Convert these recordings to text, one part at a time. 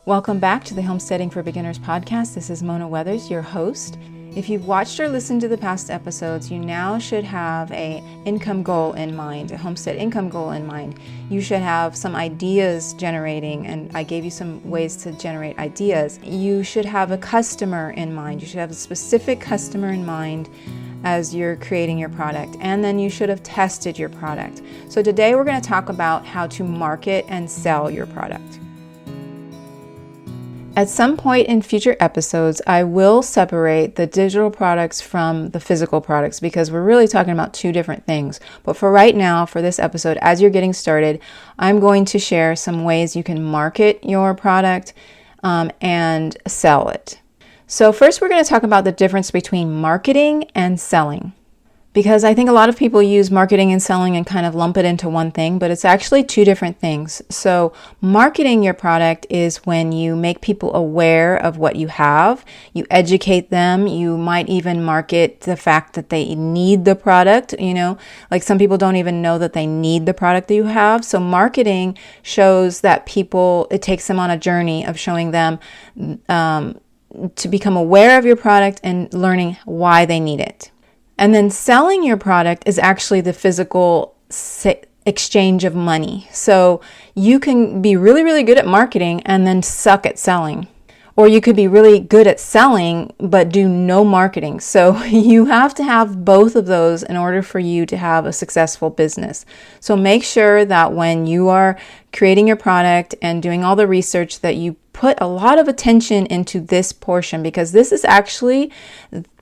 Welcome back to the Homesteading for Beginners podcast. This is Mona Weathers, your host. If you've watched or listened to the past episodes, you now should have an income goal in mind, a homestead income goal in mind. You should have some ideas generating, and I gave you some ways to generate ideas. You should have a customer in mind. You should have a specific customer in mind as you're creating your product, and then you should have tested your product. So today we're going to talk about how to market and sell your product. At some point in future episodes, I will separate the digital products from the physical products because we're really talking about two different things. But for right now, for this episode, as you're getting started, I'm going to share some ways you can market your product and sell it. So first, we're going to talk about the difference between marketing and selling. Because I think a lot of people use marketing and selling and kind of lump it into one thing, but it's actually two different things. So marketing your product is when you make people aware of what you have, you educate them, you might even market the fact that they need the product, like some people don't even know that they need the product that you have. So marketing shows that it takes them on a journey of showing them to become aware of your product and learning why they need it. And then selling your product is actually the physical exchange of money. So you can be really, really good at marketing and then suck at selling. Or you could be really good at selling but do no marketing. So you have to have both of those in order for you to have a successful business. So make sure that when you are creating your product and doing all the research that you put a lot of attention into this portion, because this is actually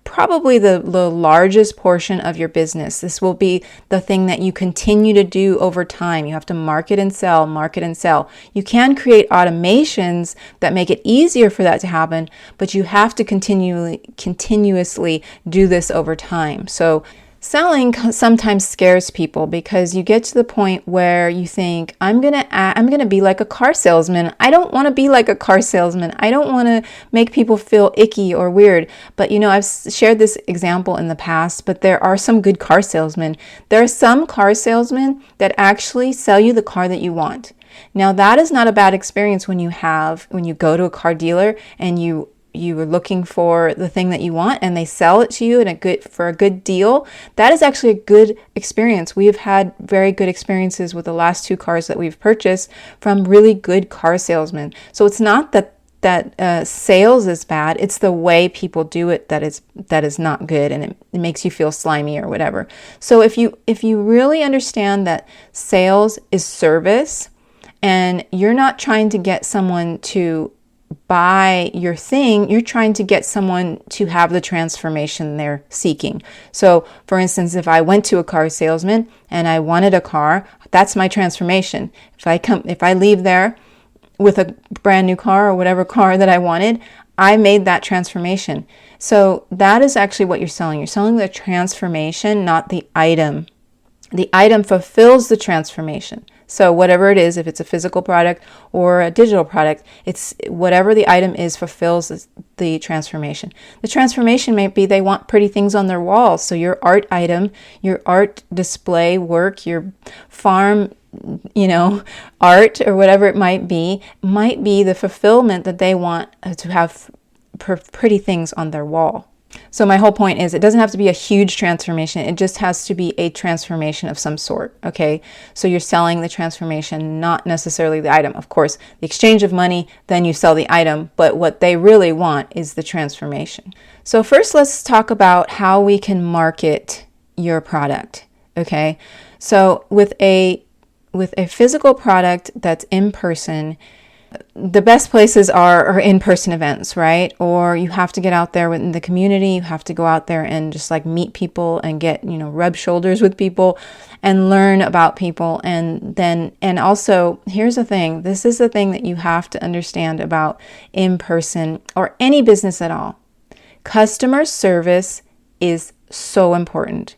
probably the largest portion of your business. This will be the thing that you continue to do over time. You have to market and sell, market and sell. You can create automations that make it easier for that to happen, but you have to continuously do this over time. So selling sometimes scares people because you get to the point where you think, I'm gonna be like a car salesman. I don't want to be like a car salesman. I don't want to make people feel icky or weird. But I've shared this example in the past, but there are some good car salesmen. There are some car salesmen that actually sell you the car that you want. Now that is not a bad experience when you go to a car dealer and you are looking for the thing that you want and they sell it to you for a good deal. That is actually a good experience. We've had very good experiences with the last 2 cars that we've purchased from really good car salesmen. So it's not that sales is bad. It's the way people do it that is not good, and it makes you feel slimy or whatever. So if you really understand that sales is service and you're not trying to get someone to buy your thing, you're trying to get someone to have the transformation they're seeking. So for instance, if I went to a car salesman and I wanted a car, that's my transformation. If I leave there with a brand new car or whatever car that I wanted, I made that transformation. So that is actually what you're selling. You're selling the transformation, not the item. The item fulfills the transformation. So whatever it is, if it's a physical product or a digital product, it's whatever the item is fulfills the transformation. The transformation may be they want pretty things on their walls. So your art item, your art display work, your farm, art or whatever it might be the fulfillment that they want to have pretty things on their wall. So my whole point is it doesn't have to be a huge transformation. It just has to be a transformation of some sort. Okay. So you're selling the transformation, not necessarily the item. Of course, the exchange of money, then you sell the item, but what they really want is the transformation. So first, let's talk about how we can market your product. Okay. So with a physical product that's in person, the best places are in-person events, right? Or you have to get out there in the community. You have to go out there and just meet people and get, rub shoulders with people and learn about people. And also, here's the thing. This is the thing that you have to understand about in-person or any business at all. Customer service is so important.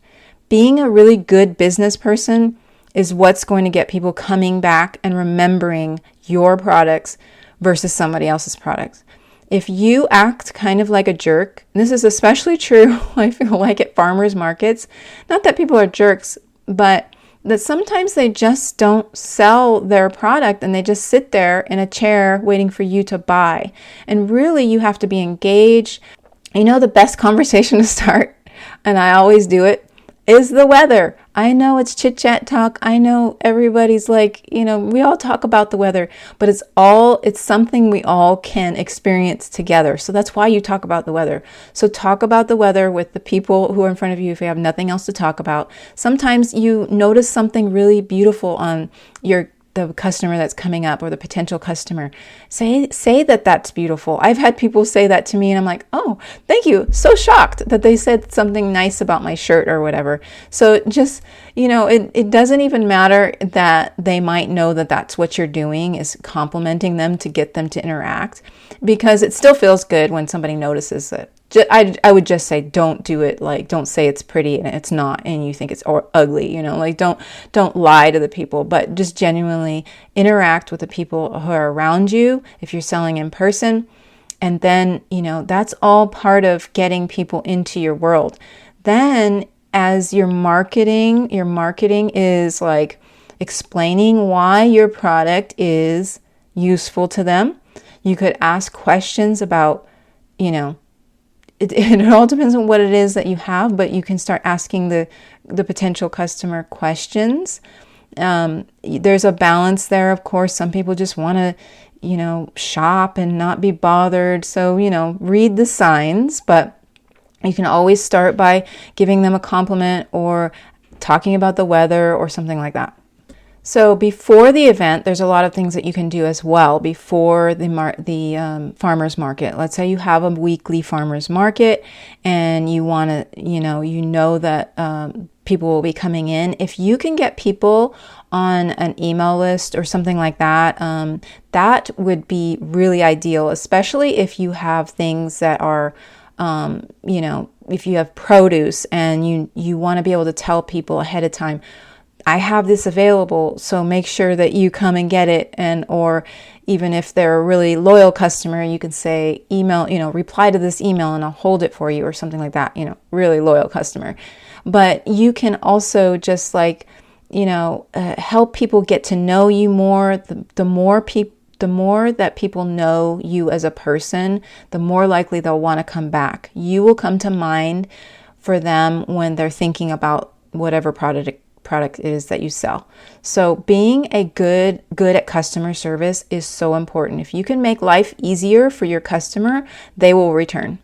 Being a really good business person is what's going to get people coming back and remembering your products versus somebody else's products. If you act kind of like a jerk, and this is especially true, I feel like at farmers markets, not that people are jerks, but that sometimes they just don't sell their product and they just sit there in a chair waiting for you to buy. And really, you have to be engaged. You know, the best conversation to start, and I always do it, is the weather. I know it's chit chat talk. I know everybody's like, we all talk about the weather, but it's something we all can experience together. So that's why you talk about the weather. So talk about the weather with the people who are in front of you if you have nothing else to talk about. Sometimes you notice something really beautiful on the customer that's coming up or the potential customer. Say that that's beautiful. I've had people say that to me and I'm like, oh, thank you. So shocked that they said something nice about my shirt or whatever. So just, it doesn't even matter that they might know that that's what you're doing, is complimenting them to get them to interact, because it still feels good when somebody notices it. I would just say, don't do it. Like, don't say it's pretty and it's not, and you think it's ugly, like don't lie to the people, but just genuinely interact with the people who are around you if you're selling in person. And then, that's all part of getting people into your world. Then as your marketing is like explaining why your product is useful to them. You could ask questions about, it all depends on what it is that you have, but you can start asking the potential customer questions. There's a balance there, of course. Some people just want to, shop and not be bothered. So, read the signs, but you can always start by giving them a compliment or talking about the weather or something like that. So before the event, there's a lot of things that you can do as well before the farmer's market. Let's say you have a weekly farmer's market and you want to, that people will be coming in. If you can get people on an email list or something like that, that would be really ideal, especially if you have things that are, if you have produce and you want to be able to tell people ahead of time, I have this available, so make sure that you come and get it. Or even if they're a really loyal customer, you can say email, reply to this email and I'll hold it for you or something like that, really loyal customer. But you can also just help people get to know you more. The more that people know you as a person, the more likely they'll want to come back. You will come to mind for them when they're thinking about whatever product it is that you sell. So being good at customer service is so important. If you can make life easier for your customer, they will return.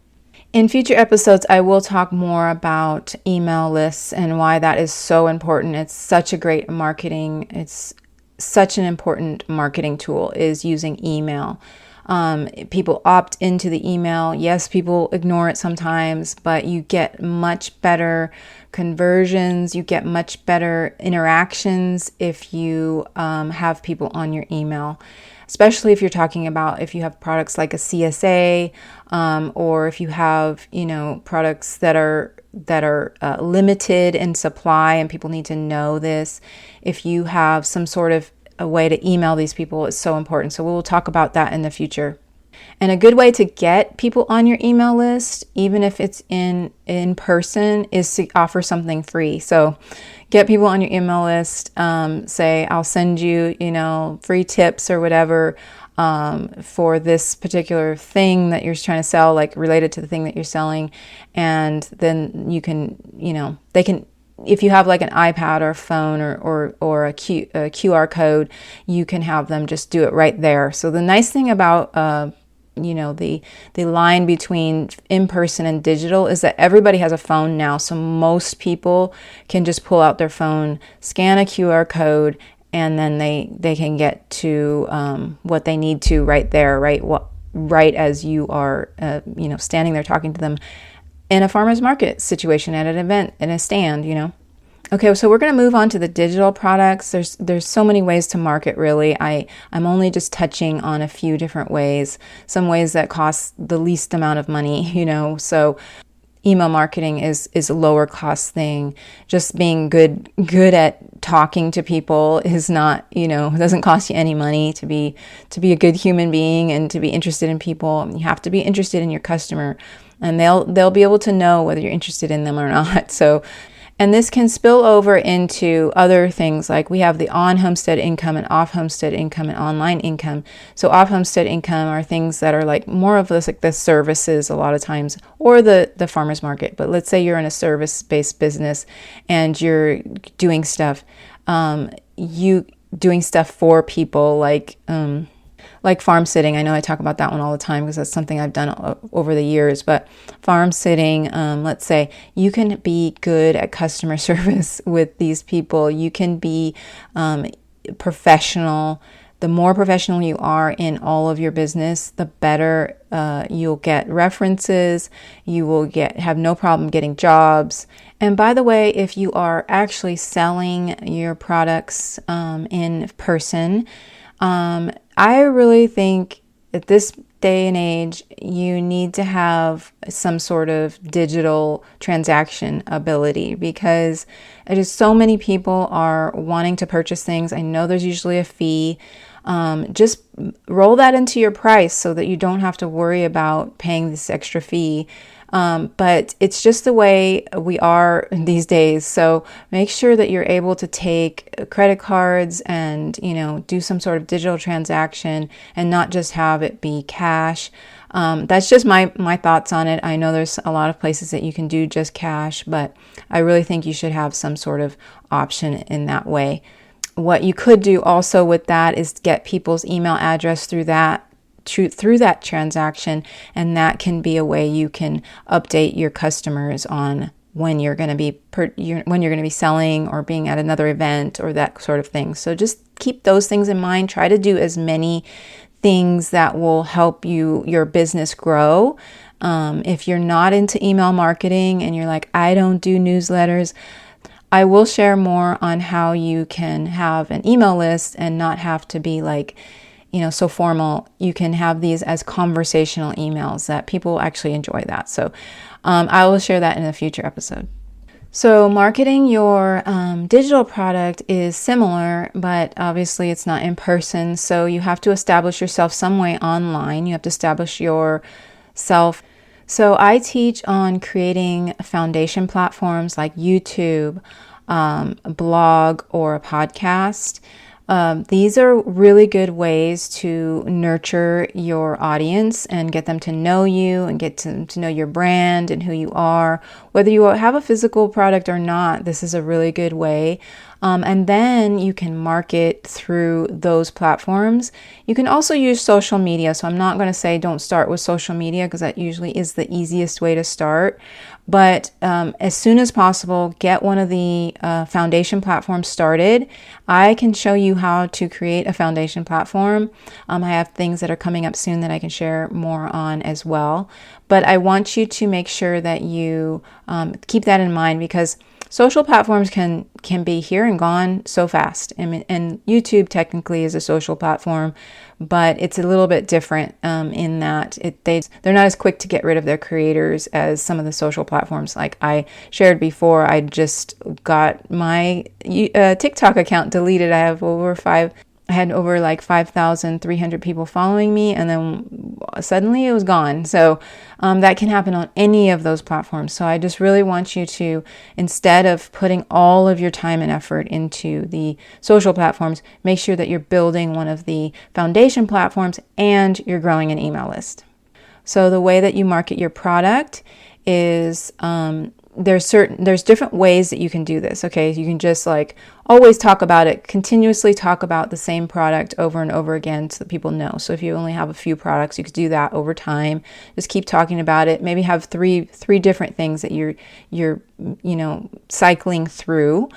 In future episodes, I will talk more about email lists and why that is so important. It's such an important marketing tool, is using email. People opt into the email. Yes, people ignore it sometimes, but you get much better conversions. You get much better interactions if you have people on your email, especially if you're talking about if you have products like a CSA, or if you have, products that are limited in supply and people need to know this. If you have some sort of a way to email these people, is so important. So we will talk about that in the future. And a good way to get people on your email list, even if it's in person, is to offer something free. So get people on your email list, say, I'll send you, free tips or whatever, for this particular thing that you're trying to sell, like related to the thing that you're selling. And then you can, they can, if you have like an iPad or a phone or a QR code, you can have them just do it right there. So the nice thing about, the line between in-person and digital is that everybody has a phone now. So most people can just pull out their phone, scan a QR code, and then they can get to what they need to right there, right as you are, standing there talking to them in a farmer's market situation, at an event, in a stand, Okay, so we're going to move on to the digital products. There's so many ways to market, really. I'm only just touching on a few different ways, some ways that cost the least amount of money, so email marketing is a lower cost thing. Just being good at talking to people is not, it doesn't cost you any money to be a good human being and to be interested in people. You have to be interested in your customer, and they'll be able to know whether you're interested in them or not. So And this can spill over into other things, like we have the on-homestead income and off-homestead income and online income. So off-homestead income are things that are like more of this, like the services a lot of times, or the farmer's market. But let's say you're in a service-based business and you're doing stuff, doing stuff for people, like farm sitting. I know I talk about that one all the time because that's something I've done over the years. But farm sitting, let's say you can be good at customer service with these people. You can be professional. The more professional you are in all of your business, the better you'll get references. You will have no problem getting jobs. And by the way, if you are actually selling your products in person, I really think at this day and age, you need to have some sort of digital transaction ability, because it is so many people are wanting to purchase things. I know there's usually a fee. Just roll that into your price so that you don't have to worry about paying this extra fee. But it's just the way we are these days. So make sure that you're able to take credit cards and, do some sort of digital transaction and not just have it be cash. That's just my thoughts on it. I know there's a lot of places that you can do just cash, but I really think you should have some sort of option in that way. What you could do also with that is get people's email address through that transaction, and that can be a way you can update your customers on when you're going to be selling or being at another event or that sort of thing. So just keep those things in mind. Try to do as many things that will help your business grow. If you're not into email marketing and you're like, I don't do newsletters, I will share more on how you can have an email list and not have to be like, so formal. You can have these as conversational emails that people actually enjoy that. So I will share that in a future episode. So marketing your digital product is similar, but obviously it's not in person. So you have to establish yourself some way online. You have to establish yourself. So I teach on creating foundation platforms like YouTube, a blog, or a podcast. These are really good ways to nurture your audience and get them to know you and get to know your brand and who you are. Whether you have a physical product or not, this is a really good way. And then you can market through those platforms. You can also use social media. So I'm not going to say don't start with social media, because that usually is the easiest way to start. But as soon as possible, get one of the foundation platforms started. I can show you how to create a foundation platform. I have things that are coming up soon that I can share more on as well. But I want you to make sure that you keep that in mind, because social platforms can be here and gone so fast. And YouTube technically is a social platform, but it's a little bit different in that they're not as quick to get rid of their creators as some of the social platforms. Like I shared before, I just got my TikTok account deleted. I had over like 5,300 people following me, and then suddenly it was gone. So that can happen on any of those platforms. So I just really want you to, instead of putting all of your time and effort into the social platforms, make sure that you're building one of the foundation platforms and you're growing an email list. So the way that you market your product is there's different ways that you can do this. Okay, you can just like always talk about it, continuously talk about the same product over and over again so that people know. So if you only have a few products, you could do that over time. Just keep talking about it. Maybe have three different things that you're cycling through.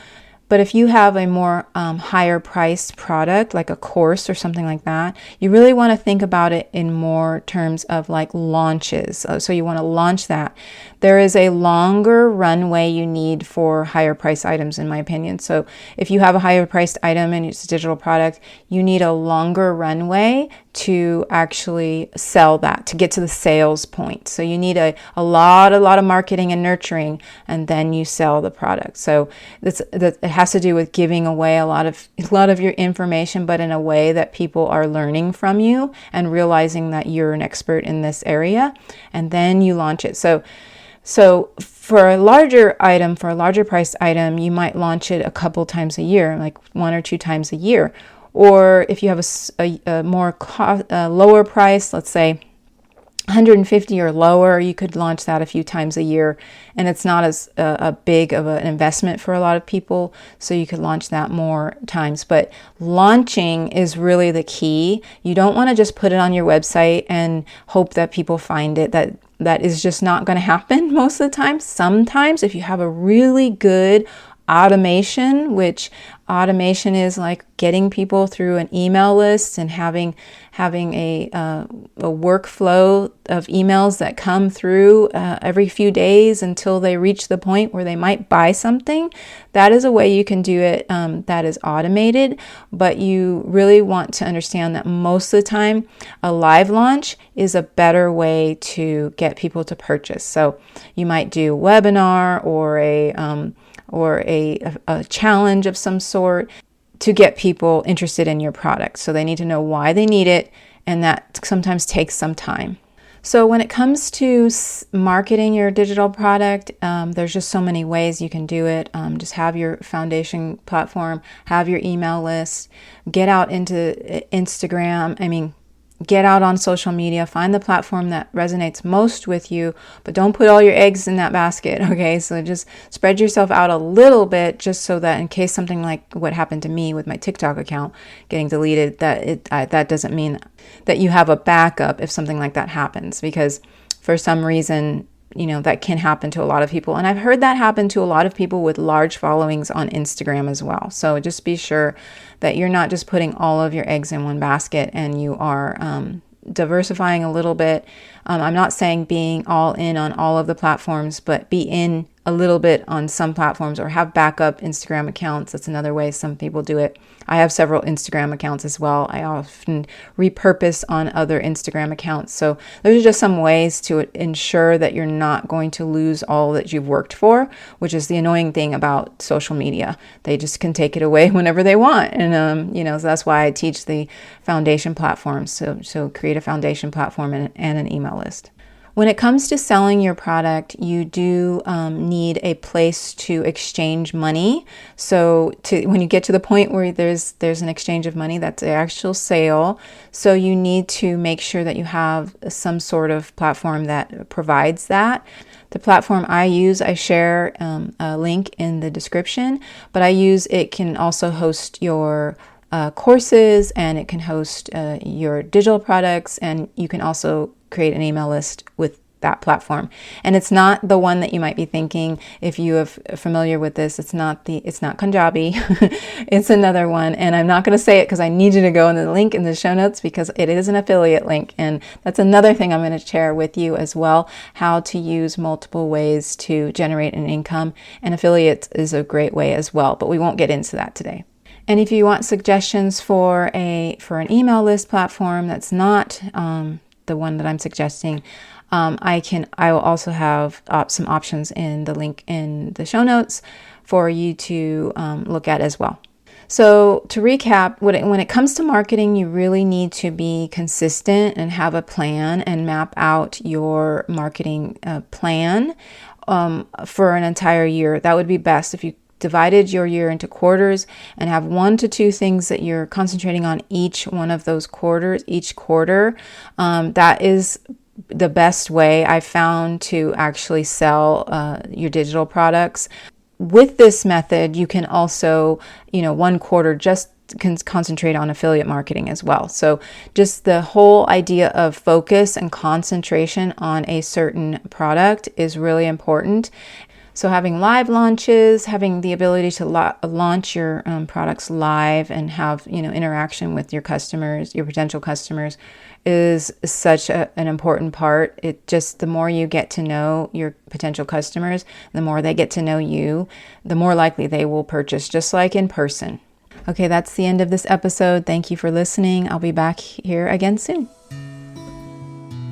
But if you have a more higher priced product, like a course or something like that, you really want to think about it in more terms of like launches. So you want to launch that. There is a longer runway you need for higher price items, in my opinion. So if you have a higher priced item and it's a digital product, you need a longer runway to actually sell that, to get to the sales point. So you need a lot of marketing and nurturing, and then you sell the product. So it has to do with giving away a lot of your information, but in a way that people are learning from you and realizing that you're an expert in this area, and then you launch it. So So for a larger item, for a larger priced item, you might launch it a couple times a year, like 1 or 2 times a year. Or if you have a more lower price, let's say 150 or lower, you could launch that a few times a year, and it's not as a big of an investment for a lot of people, so you could launch that more times. But launching is really the key. You don't want to just put it on your website and hope that people find it. That is just not going to happen most of the time. Sometimes if you have a really good automation, which automation is like getting people through an email list and having a workflow of emails that come through every few days until they reach the point where they might buy something. That is a way you can do it that is automated, but you really want to understand that most of the time a live launch is a better way to get people to purchase. So you might do a webinar or a challenge of some sort to get people interested in your product. So they need to know why they need it, and that sometimes takes some time. So when it comes to marketing your digital product, there's just so many ways you can do it. Just have your foundation platform, have your email list, get out into Instagram. Get out on social media, find the platform that resonates most with you, but don't put all your eggs in that basket, okay? So just spread yourself out a little bit, just so that in case something like what happened to me with my TikTok account getting deleted, that doesn't mean that you have a backup if something like that happens, because for some reason, that can happen to a lot of people. And I've heard that happen to a lot of people with large followings on Instagram as well. So just be sure that you're not just putting all of your eggs in one basket, and you are diversifying a little bit. I'm not saying being all in on all of the platforms, but be in a little bit on some platforms, or have backup Instagram accounts. That's another way some people do it. I have several Instagram accounts as well. I often repurpose on other Instagram accounts. So those are just some ways to ensure that you're not going to lose all that you've worked for, which is the annoying thing about social media. They just can take it away whenever they want. And, so that's why I teach the foundation platforms. So create a foundation platform and an email list. When it comes to selling your product, you do need a place to exchange money. So when you get to the point where there's an exchange of money, that's the actual sale. So you need to make sure that you have some sort of platform that provides that. The platform I use, I share a link in the description, but it can also host your courses, and it can host your digital products, and you can also create an email list with that platform. And it's not the one that you might be thinking. If you are familiar with this, it's not Kajabi. It's another one, and I'm not going to say it because I need you to go in the link in the show notes, because it is an affiliate link, and that's another thing I'm going to share with you as well, how to use multiple ways to generate an income, and affiliates is a great way as well, but we won't get into that today. And if you want suggestions for an email list platform that's not the one that I'm suggesting, I will also have some options in the link in the show notes for you to look at as well. So to recap, when it comes to marketing, you really need to be consistent and have a plan and map out your marketing plan for an entire year. That would be best if you divided your year into quarters and have 1 to 2 things that you're concentrating on each one of those quarters, each quarter. That is the best way I found to actually sell your digital products. With this method, you can also, one quarter just can concentrate on affiliate marketing as well. So just the whole idea of focus and concentration on a certain product is really important. So having live launches, having the ability to launch your products live and have interaction with your customers, your potential customers, is such an important part. The more you get to know your potential customers, the more they get to know you, the more likely they will purchase, just like in person. Okay, that's the end of this episode. Thank you for listening. I'll be back here again soon.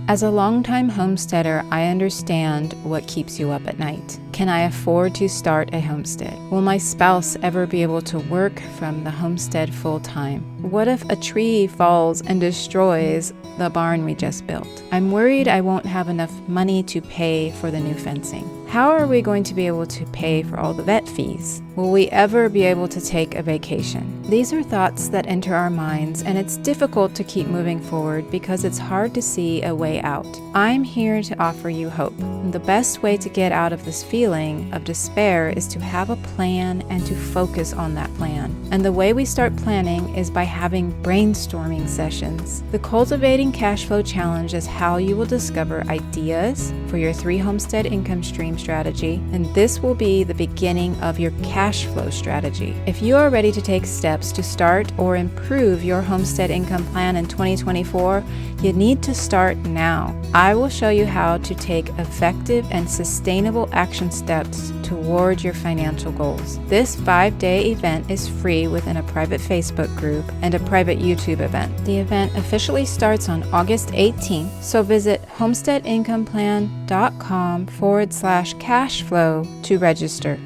As a longtime homesteader, I understand what keeps you up at night. Can I afford to start a homestead? Will my spouse ever be able to work from the homestead full time? What if a tree falls and destroys the barn we just built? I'm worried I won't have enough money to pay for the new fencing. How are we going to be able to pay for all the vet fees? Will we ever be able to take a vacation? These are thoughts that enter our minds, and it's difficult to keep moving forward because it's hard to see a way out. I'm here to offer you hope. The best way to get out of this feeling of despair is to have a plan and to focus on that plan. And the way we start planning is by having brainstorming sessions. The Cultivating Cash Flow Challenge is how you will discover ideas for your 3 homestead income stream strategy, and this will be the beginning of your cash flow strategy. If you are ready to take steps to start or improve your homestead income plan in 2024, you need to start now. I will show you how to take effective and sustainable action steps toward your financial goals. This 5-day event is free within a private Facebook group and a private YouTube event. The event officially starts on August 18th, so visit homesteadingomeplan.com/cash flow to register.